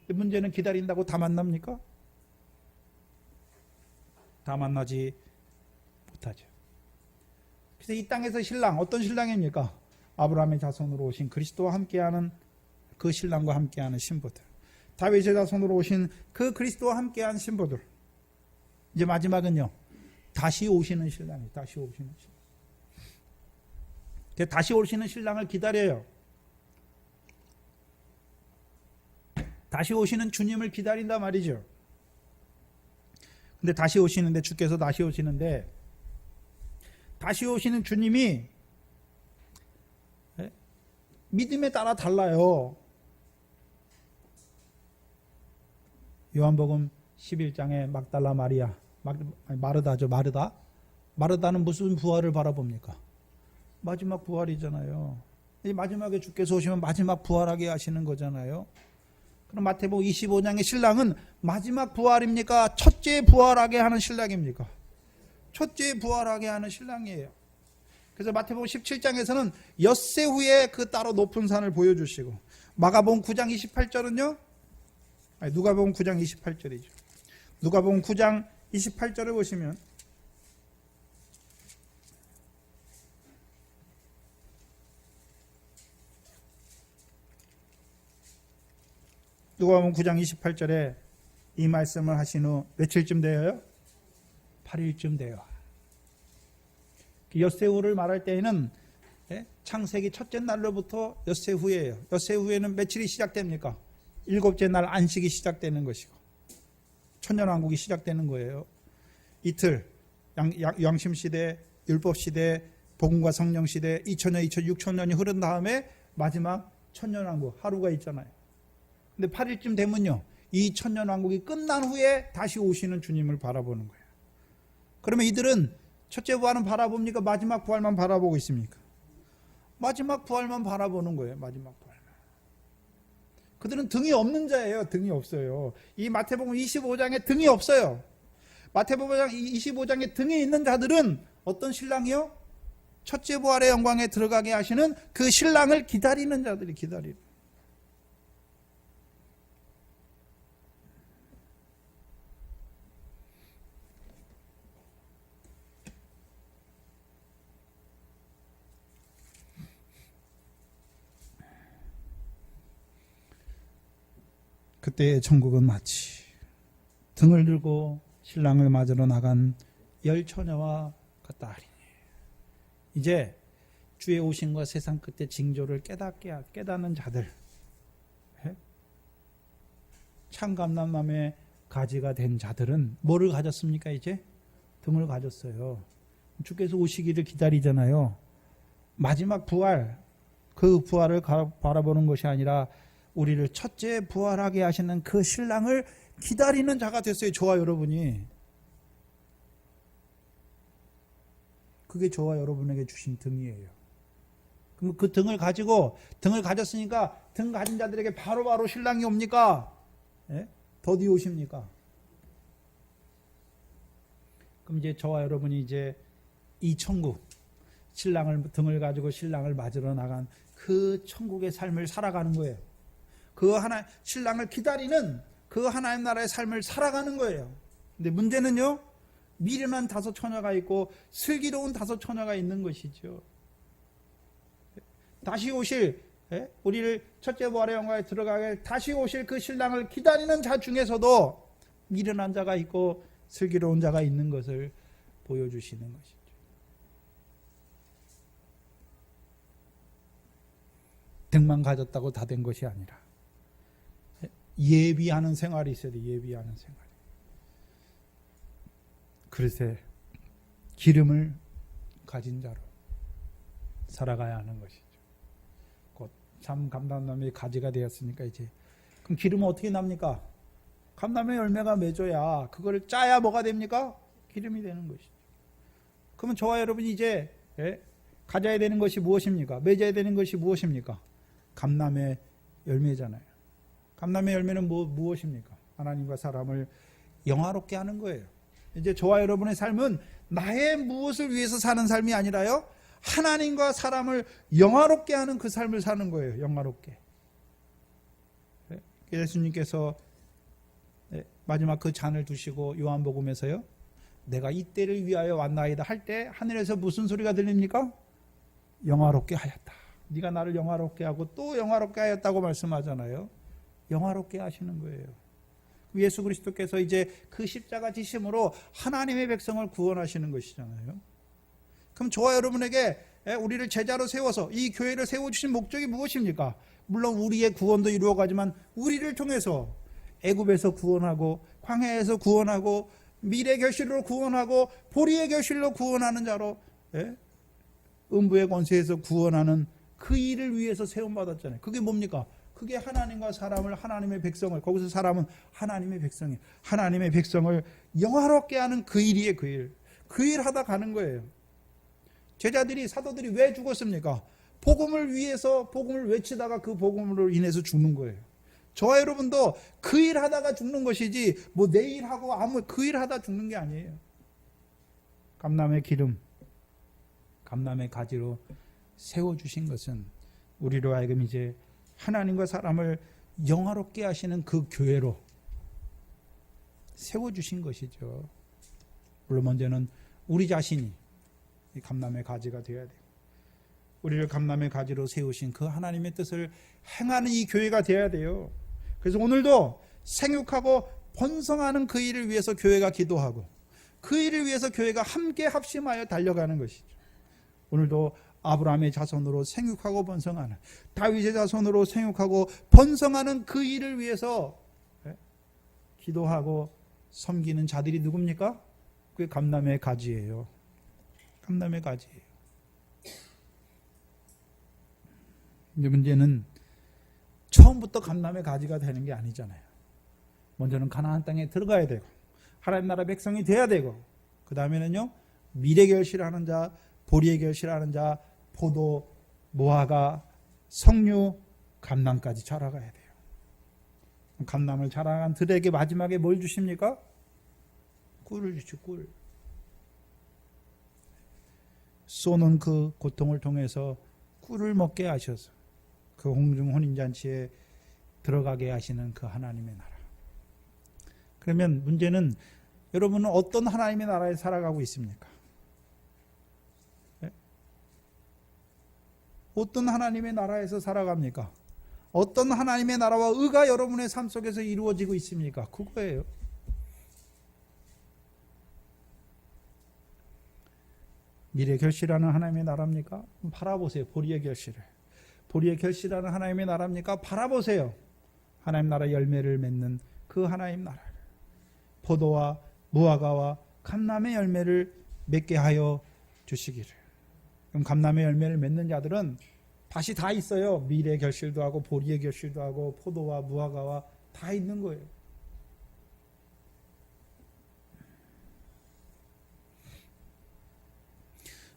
문제는 기다린다고 다 만납니까? 다 만나지 못하죠. 그래서 이 땅에서 신랑, 어떤 신랑입니까? 아브라함의 자손으로 오신 그리스도와 함께하는 그 신랑과 함께하는 신부들, 다윗의 자손으로 오신 그 그리스도와 함께한 신부들. 이제 마지막은요, 다시 오시는 신랑이에요. 다시 오시는 신랑. 다시 오시는 신랑을 기다려요. 다시 오시는 주님을 기다린다 말이죠. 근데 다시 오시는데, 주께서 다시 오시는데, 다시 오시는 주님이 믿음에 따라 달라요. 요한복음 11장에 막달라 마리아, 마르다죠. 마르다는 무슨 부활을 바라봅니까? 마지막 부활이잖아요. 이 마지막에 주께서 오시면 마지막 부활하게 하시는 거잖아요. 그럼 마태복음 25장의 신랑은 마지막 부활입니까? 첫째 부활하게 하는 신랑입니까? 첫째 부활하게 하는 신랑이에요. 그래서 마태복음 17장에서는 엿새 후에 그 따로 높은 산을 보여주시고, 마가복음 9장 28절은요, 누가복음 9장 28절이죠. 누가복음 9장 28절을 보시면, 누가복음 9장 28절에 이 말씀을 하신 후 며칠쯤 되어요? 8일쯤 돼요. 엿새 후를 말할 때에는 창세기 첫째 날로부터 엿새 후예요. 엿새 후에는 며칠이 시작됩니까? 일곱째 날 안식이 시작되는 것이고 천년왕국이 시작되는 거예요. 이틀, 양심시대, 율법시대, 복음과 성령시대, 2000년, 2600년이 흐른 다음에 마지막 천년왕국 하루가 있잖아요. 근데 8일쯤 되면요, 이 천년왕국이 끝난 후에 다시 오시는 주님을 바라보는 거예요. 그러면 이들은 첫째 부활은 바라봅니까? 마지막 부활만 바라보고 있습니까? 마지막 부활만 바라보는 거예요. 마지막 부활만. 그들은 등이 없는 자예요. 등이 없어요. 이 마태복음 25장에 등이 없어요. 마태복음 25장에 등이 있는 자들은 어떤 신랑이요? 첫째 부활의 영광에 들어가게 하시는 그 신랑을 기다리는 자들이 기다리는. 그때 천국은 마치 등을 들고 신랑을 맞으러 나간 10처녀와 같다 하리니. 이제 주의 오심과 세상 끝의 징조를 깨닫는 자들, 참 감람나무의 가지가 된 자들은 뭐를 가졌습니까? 이제 등을 가졌어요. 주께서 오시기를 기다리잖아요. 마지막 부활, 그 부활을 바라보는 것이 아니라 우리를 첫째 부활하게 하시는 그 신랑을 기다리는 자가 됐어요. 저와 여러분이. 그게 저와 여러분에게 주신 등이에요. 그럼 그 등을 가졌으니까 등 가진 자들에게 바로바로 신랑이 옵니까? 예? 더디 오십니까? 그럼 이제 저와 여러분이 이제 이 천국, 등을 가지고 신랑을 맞으러 나간 그 천국의 삶을 살아가는 거예요. 신랑을 기다리는 그 하나님 나라의 삶을 살아가는 거예요. 근데 문제는요, 미련한 5처녀가 있고 슬기로운 5처녀가 있는 것이죠. 다시 오실, 우리를 첫째 부활의 영광에 들어가게 다시 오실 그 신랑을 기다리는 자 중에서도 미련한 자가 있고 슬기로운 자가 있는 것을 보여주시는 것이죠. 등만 가졌다고 다 된 것이 아니라 예비하는 생활이 있어야 돼. 예비하는 생활. 그릇에 기름을 가진 자로 살아가야 하는 것이죠. 곧 참 감람나무의 가지가 되었으니까 이제 그럼 기름은 어떻게 납니까? 감람의 열매가 맺어야, 그거를 짜야 뭐가 됩니까? 기름이 되는 것이죠. 그러면 저와 여러분이 이제 가져야 되는 것이 무엇입니까? 맺어야 되는 것이 무엇입니까? 감람의 열매잖아요. 감람의 열매는 무엇입니까? 하나님과 사람을 영화롭게 하는 거예요. 이제 저와 여러분의 삶은 나의 무엇을 위해서 사는 삶이 아니라요, 하나님과 사람을 영화롭게 하는 그 삶을 사는 거예요. 영화롭게. 예수님께서 마지막 그 잔을 두시고 요한복음에서요, 내가 이때를 위하여 왔나이다 할 때 하늘에서 무슨 소리가 들립니까? 영화롭게 하였다. 네가 나를 영화롭게 하고 또 영화롭게 하였다고 말씀하잖아요. 영화롭게 하시는 거예요. 예수 그리스도께서 이제 그 십자가 지심으로 하나님의 백성을 구원하시는 것이잖아요. 그럼 저와 여러분에게 우리를 제자로 세워서 이 교회를 세워주신 목적이 무엇입니까? 물론 우리의 구원도 이루어가지만 우리를 통해서 애굽에서 구원하고 광야에서 구원하고 미래 결실로 구원하고 보리의 결실로 구원하는 자로, 음부의 권세에서 구원하는 그 일을 위해서 세움받았잖아요. 그게 뭡니까? 그게 하나님과 사람을, 하나님의 백성을, 거기서 사람은 하나님의 백성이에요. 하나님의 백성을 영화롭게 하는 그 일이에요. 그 일. 그 일 하다 가는 거예요. 제자들이, 사도들이 왜 죽었습니까? 복음을 위해서 복음을 외치다가 그 복음으로 인해서 죽는 거예요. 저와 여러분도 그 일 하다가 죽는 것이지 뭐 내일 하고 그 일 하다 죽는 게 아니에요. 감람의 기름, 감람의 가지로 세워주신 것은 우리로 하여금 이제 하나님과 사람을 영화롭게 하시는 그 교회로 세워주신 것이죠. 물론 먼저는 우리 자신이 이 감람의 가지가 되어야 돼요. 우리를 감람의 가지로 세우신 그 하나님의 뜻을 행하는 이 교회가 되어야 돼요. 그래서 오늘도 생육하고 번성하는 그 일을 위해서 교회가 기도하고 그 일을 위해서 교회가 함께 합심하여 달려가는 것이죠. 오늘도 아브라함의 자손으로 생육하고 번성하는, 다윗의 자손으로 생육하고 번성하는 그 일을 위해서 기도하고 섬기는 자들이 누굽니까? 그게 감람의 가지예요. 감람의 가지예요. 근데 문제는 처음부터 감람의 가지가 되는 게 아니잖아요. 먼저는 가나안 땅에 들어가야 되고 하나님 나라 백성이 돼야 되고 그 다음에는요, 미래 결실하는 자, 보리의 결실하는 자, 포도, 무화과, 석류, 감람까지 자라가야 돼요. 감람을 자라간 들에게 마지막에 뭘 주십니까? 꿀을 주시죠. 꿀. 쏘는 그 고통을 통해서 꿀을 먹게 하셔서 그 공중 혼인잔치에 들어가게 하시는 그 하나님의 나라. 그러면 문제는 여러분은 어떤 하나님의 나라에 살아가고 있습니까? 어떤 하나님의 나라에서 살아갑니까? 어떤 하나님의 나라와 의가 여러분의 삶 속에서 이루어지고 있습니까? 그거예요. 미래 결실하는 하나님의 나라입니까? 바라보세요. 보리의 결실을. 보리의 결실하는 하나님의 나라입니까? 바라보세요. 하나님 나라 열매를 맺는 그 하나님 나라를. 포도와 무화과와 감람의 열매를 맺게 하여 주시기를. 그럼 감람의 열매를 맺는 자들은 밭이 다 있어요. 미래 결실도 하고 보리의 결실도 하고 포도와 무화과와 다 있는 거예요.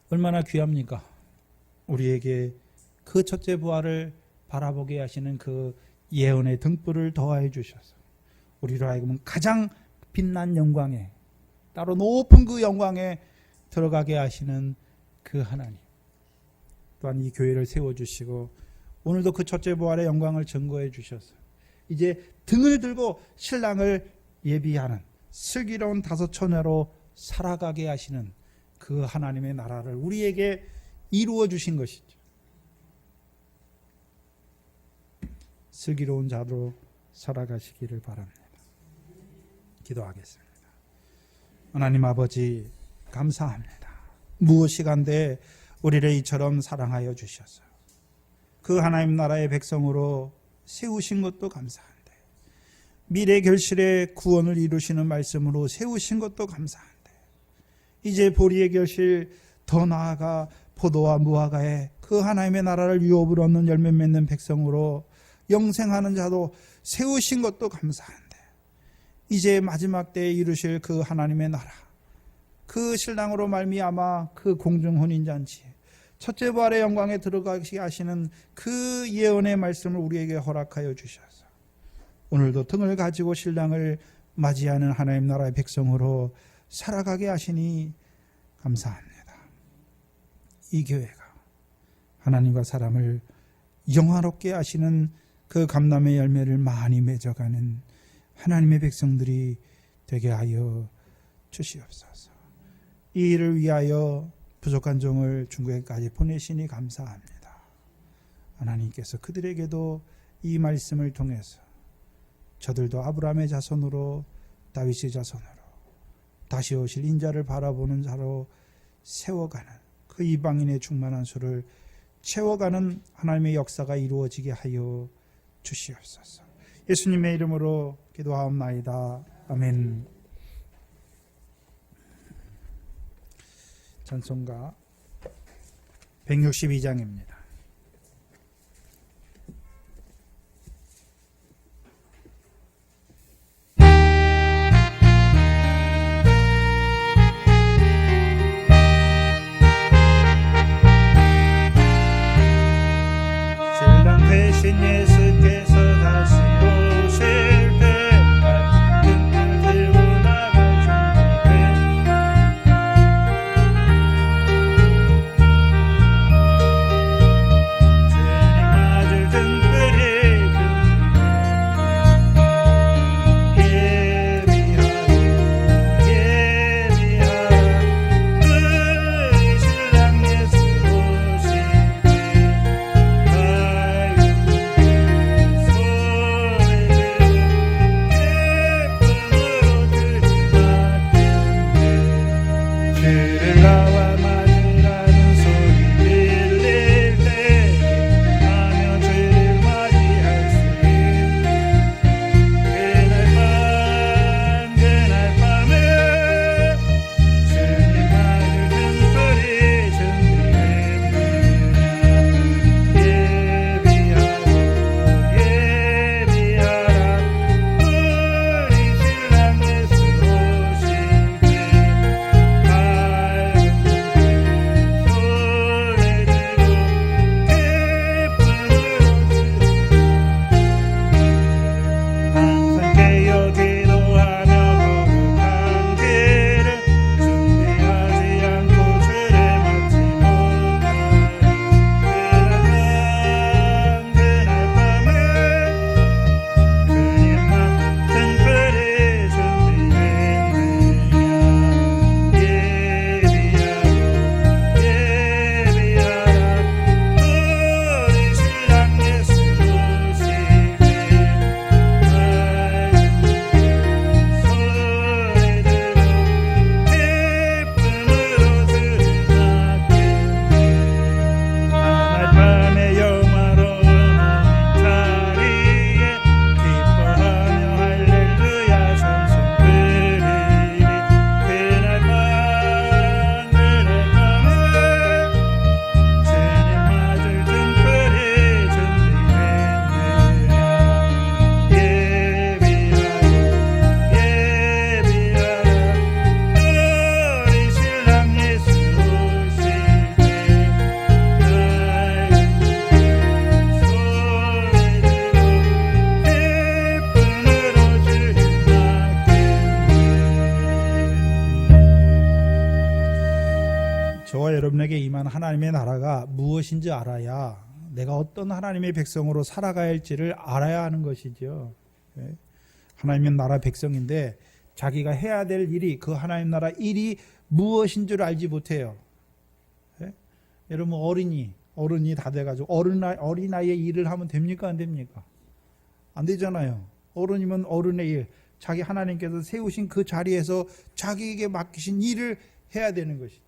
얼마나 귀합니까? 우리에게 그 첫째 부활을 바라보게 하시는 그 예언의 등불을 더하여 주셔서 우리로 하여금 가장 빛난 영광에, 따로 높은 그 영광에 들어가게 하시는 그 하나님. 또한 이 교회를 세워주시고 오늘도 그 첫째 부활의 영광을 증거해 주셔서 이제 등을 들고 신랑을 예비하는 슬기로운 다섯 처녀로 살아가게 하시는 그 하나님의 나라를 우리에게 이루어 주신 것이죠. 슬기로운 자로 살아가시기를 바랍니다. 기도하겠습니다. 하나님 아버지 감사합니다. 무엇이간데 우리를 이처럼 사랑하여 주셔서 그 하나님 나라의 백성으로 세우신 것도 감사한데 미래 결실의 구원을 이루시는 말씀으로 세우신 것도 감사한데 이제 보리의 결실 더 나아가 포도와 무화과의 그 하나님의 나라를 유업으로 얻는 열매 맺는 백성으로 영생하는 자도 세우신 것도 감사한데 이제 마지막 때에 이루실 그 하나님의 나라 그 신랑으로 말미암아 그 공중 혼인잔치 첫째 부활의 영광에 들어가게 하시는 그 예언의 말씀을 우리에게 허락하여 주셔서 오늘도 등을 가지고 신랑을 맞이하는 하나님 나라의 백성으로 살아가게 하시니 감사합니다. 이 교회가 하나님과 사람을 영화롭게 하시는 그 감람의 열매를 많이 맺어가는 하나님의 백성들이 되게 하여 주시옵소서. 이 일을 위하여 부족한 종을 중국에까지 보내시니 감사합니다. 하나님께서 그들에게도 이 말씀을 통해서 저들도 아브라함의 자손으로 다윗의 자손으로 다시 오실 인자를 바라보는 자로 세워가는 그 이방인의 충만한 수를 채워가는 하나님의 역사가 이루어지게 하여 주시옵소서. 예수님의 이름으로 기도하옵나이다. 아멘. 찬송가 162장입니다. 신랑 대신 예수께서 다시 오실 때 등을 들고 나갈 준비돼 저와 여러분에게 임한 하나님의 나라가 무엇인지 알아야 내가 어떤 하나님의 백성으로 살아가야 할지를 알아야 하는 것이죠. 하나님의 나라 백성인데 자기가 해야 될 일이, 그 하나님 나라 일이 무엇인 줄 알지 못해요. 여러분 어른이 다 돼가지고 어린아이의 일을 하면 됩니까? 안 됩니까? 안 되잖아요. 어른이면 어른의 일, 자기 하나님께서 세우신 그 자리에서 자기에게 맡기신 일을 해야 되는 것이죠.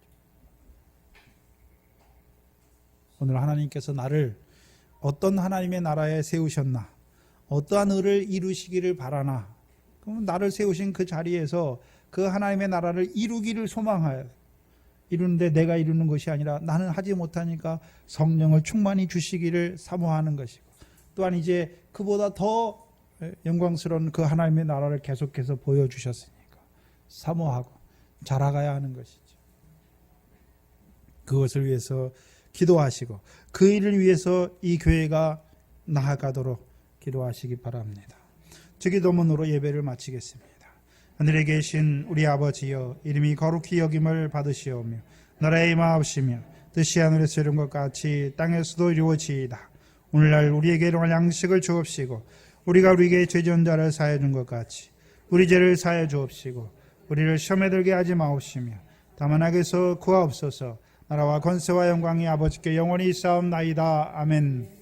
오늘 하나님께서 나를 어떤 하나님의 나라에 세우셨나, 어떠한 의를 이루시기를 바라나, 그럼 나를 세우신 그 자리에서 그 하나님의 나라를 이루기를 소망하여, 이루는데 내가 이루는 것이 아니라 나는 하지 못하니까 성령을 충만히 주시기를 사모하는 것이고, 또한 이제 그보다 더 영광스러운 그 하나님의 나라를 계속해서 보여주셨으니까 사모하고 자라가야 하는 것이죠. 그것을 위해서 기도하시고 그 일을 위해서 이 교회가 나아가도록 기도하시기 바랍니다. 주기도문으로 예배를 마치겠습니다. 하늘에 계신 우리 아버지여, 이름이 거룩히 여김을 받으시오며 나라의 임하옵시며 뜻이 하늘에서 이룬 것 같이 땅에서도 이루어지이다. 오늘날 우리에게 일용할 양식을 주옵시고 우리가 우리에게 죄 지은 자를 사하여 준 것 같이 우리 죄를 사하여 주옵시고 우리를 시험에 들게 하지 마옵시며 다만 악에서 구하옵소서. 나라와 권세와 영광이 아버지께 영원히 있사옵나이다. 아멘.